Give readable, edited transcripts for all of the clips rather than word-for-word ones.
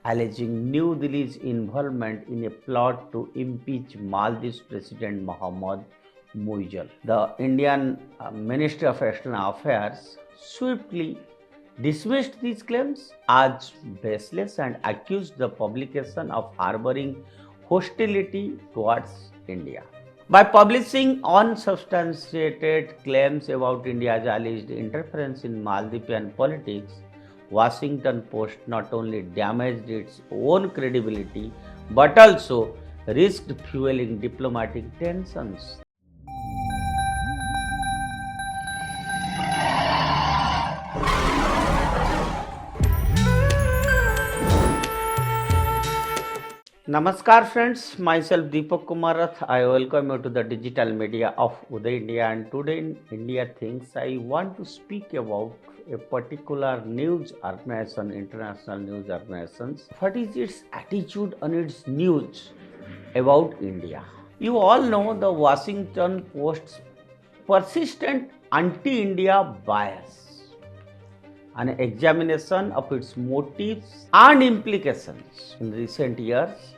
alleging New Delhi's involvement in a plot to impeach Maldives President Mohamed Muizzul. The Indian Ministry of External Affairs swiftly dismissed these claims as baseless and accused the publication of harboring hostility towards India. By publishing unsubstantiated claims about India's alleged interference in Maldivian politics, Washington Post not only damaged its own credibility but also risked fueling diplomatic tensions. Namaskar friends, myself Deepak Kumarath. I welcome you to the digital media of Uday India, and today in India Things I want to speak about a particular news organization, international news organizations. What is its attitude on its news about India? You all know the Washington Post's persistent anti-India bias. An examination of its motives and implications. In recent years,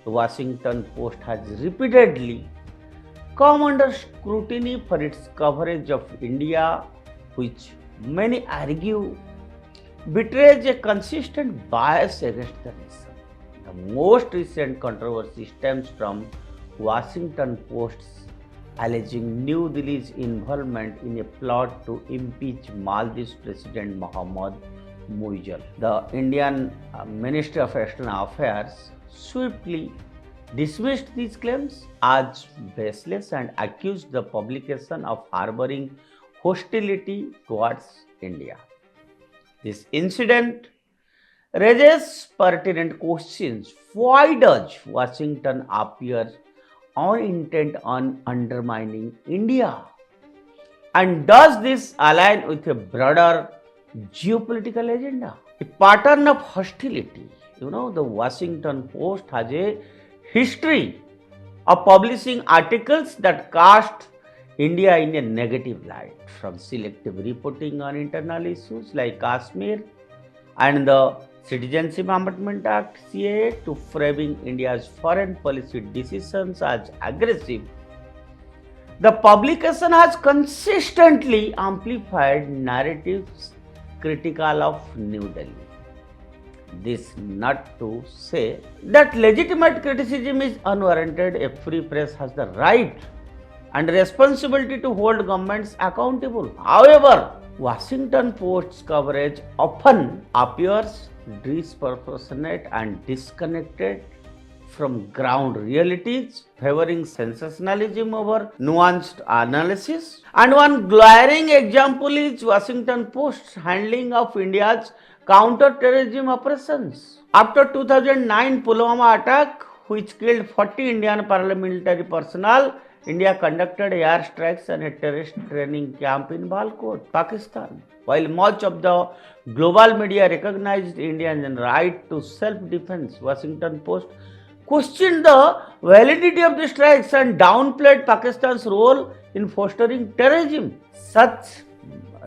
the Washington Post has repeatedly come under scrutiny for its coverage of India, which many argue betrays a consistent bias against the nation. The most recent controversy stems from Washington Post's alleging New Delhi's involvement in a plot to impeach Maldives President Mohamed Muizzul. The Indian Ministry of External Affairs swiftly dismissed these claims as baseless and accused the publication of harboring hostility towards India. This incident raises pertinent questions. Why does Washington appear intent on undermining India? And does this align with a broader geopolitical agenda? A pattern of hostility. The Washington Post has a history of publishing articles that cast India in a negative light, from selective reporting on internal issues like Kashmir and the Citizenship Amendment Act (CAA) to framing India's foreign policy decisions as aggressive. The publication has consistently amplified narratives critical of New Delhi. This not to say that legitimate criticism is unwarranted. A free press has the right and responsibility to hold governments accountable. However, Washington Post's coverage often appears disproportionate and disconnected from ground realities, favoring sensationalism over nuanced analysis. And one glaring example is Washington Post's handling of India's counter-terrorism operations. After 2009 Pulwama attack, which killed 40 Indian paramilitary personnel, India conducted airstrikes and a terrorist training camp in Balkot, Pakistan. While much of the global media recognized India's right to self-defense, Washington Post questioned the validity of the strikes and downplayed Pakistan's role in fostering terrorism. Such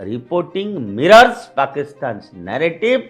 reporting mirrors Pakistan's narrative,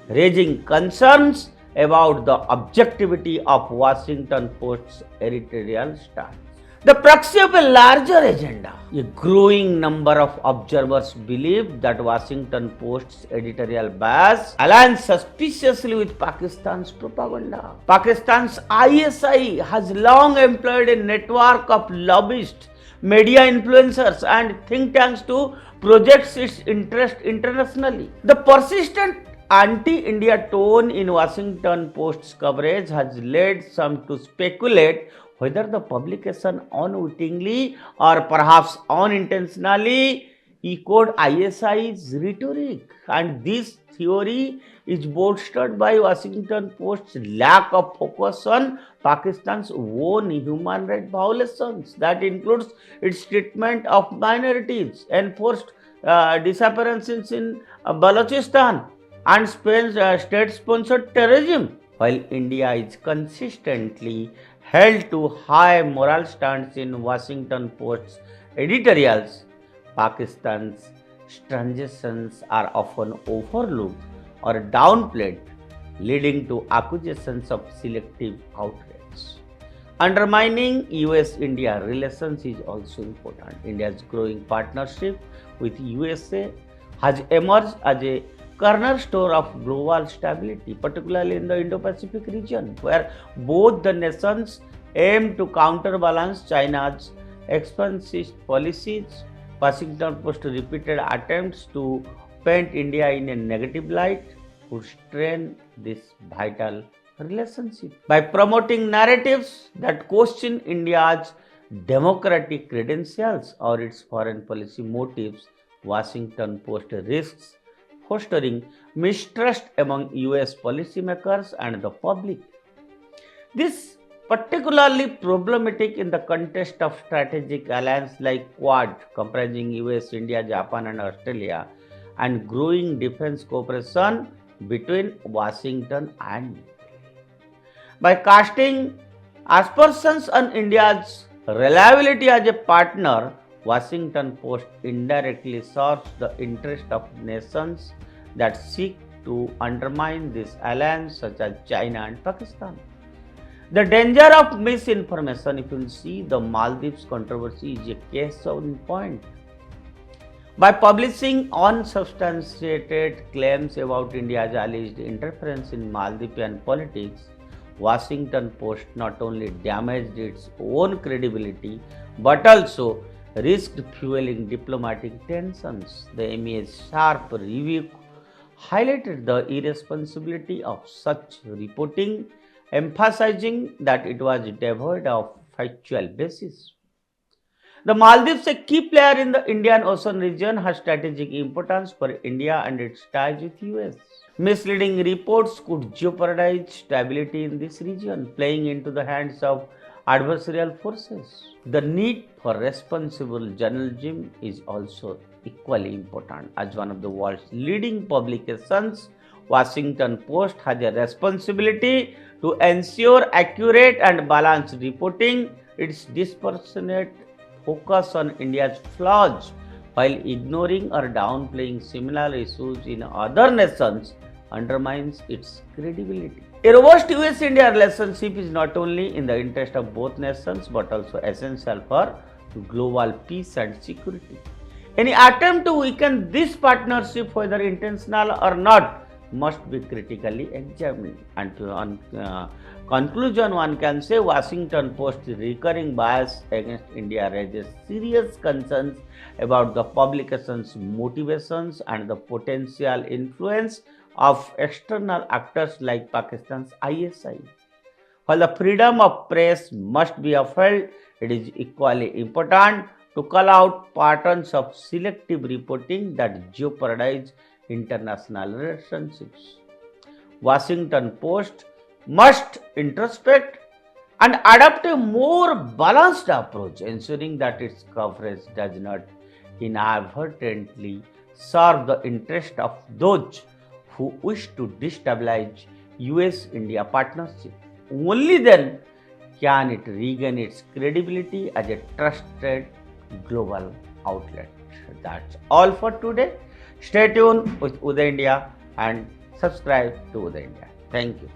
raising concerns about the objectivity of Washington Post's editorial stance. The proxy of a larger agenda. A growing number of observers believe that Washington Post's editorial bias aligns suspiciously with Pakistan's propaganda. Pakistan's ISI has long employed a network of lobbyists, media influencers and think tanks to project its interest internationally. The persistent anti-India tone in Washington Post's coverage has led some to speculate whether the publication unwittingly or perhaps unintentionally echoed ISI's rhetoric, and this theory is bolstered by Washington Post's lack of focus on Pakistan's own human rights violations, that includes its treatment of minorities, enforced disappearances in Balochistan, and state-sponsored terrorism. While India is consistently held to high moral standards in Washington Post's editorials, Pakistan's transgressions are often overlooked or downplayed, leading to accusations of selective outrage. Undermining US-India relations is also important. India's growing partnership with USA has emerged as a cornerstone of global stability, particularly in the Indo-Pacific region, where both the nations aim to counterbalance China's expansionist policies. Washington Post repeated attempts to paint India in a negative light would strain this vital relationship. By promoting narratives that question India's democratic credentials or its foreign policy motives, Washington Post risks fostering mistrust among US policymakers and the public. This particularly problematic in the context of strategic alliances like Quad, comprising US, India, Japan, and Australia, and growing defense cooperation between Washington and New Delhi. By casting aspersions on India's reliability as a partner, Washington Post indirectly serves the interest of nations that seek to undermine this alliance, such as China and Pakistan. The danger of misinformation, if you see the Maldives controversy, is a case in point. By publishing unsubstantiated claims about India's alleged interference in Maldivian politics, Washington Post not only damaged its own credibility but also risked fueling diplomatic tensions. The MEA's sharp review highlighted the irresponsibility of such reporting, emphasizing that it was devoid of factual basis. The Maldives, a key player in the Indian Ocean region, has strategic importance for India and its ties with US. Misleading reports could jeopardize stability in this region, playing into the hands of adversarial forces. The need for responsible journalism is also equally important. As one of the world's leading publications, Washington Post has a responsibility to ensure accurate and balanced reporting. Its dispassionate focus on India's flaws while ignoring or downplaying similar issues in other nations undermines its credibility. A robust US-India relationship is not only in the interest of both nations but also essential for global peace and security. Any attempt to weaken this partnership, whether intentional or not, must be critically examined. And on conclusion, one can say Washington Post's recurring bias against India raises serious concerns about the publication's motivations and the potential influence of external actors like Pakistan's ISI. While the freedom of press must be upheld, it is equally important to call out patterns of selective reporting that jeopardize international relationships. Washington Post must introspect and adopt a more balanced approach, ensuring that its coverage does not inadvertently serve the interest of those who wish to destabilize US-India partnership. Only then can it regain its credibility as a trusted global outlet. That's all for today. Stay tuned with Uday India and subscribe to Uday India. Thank you.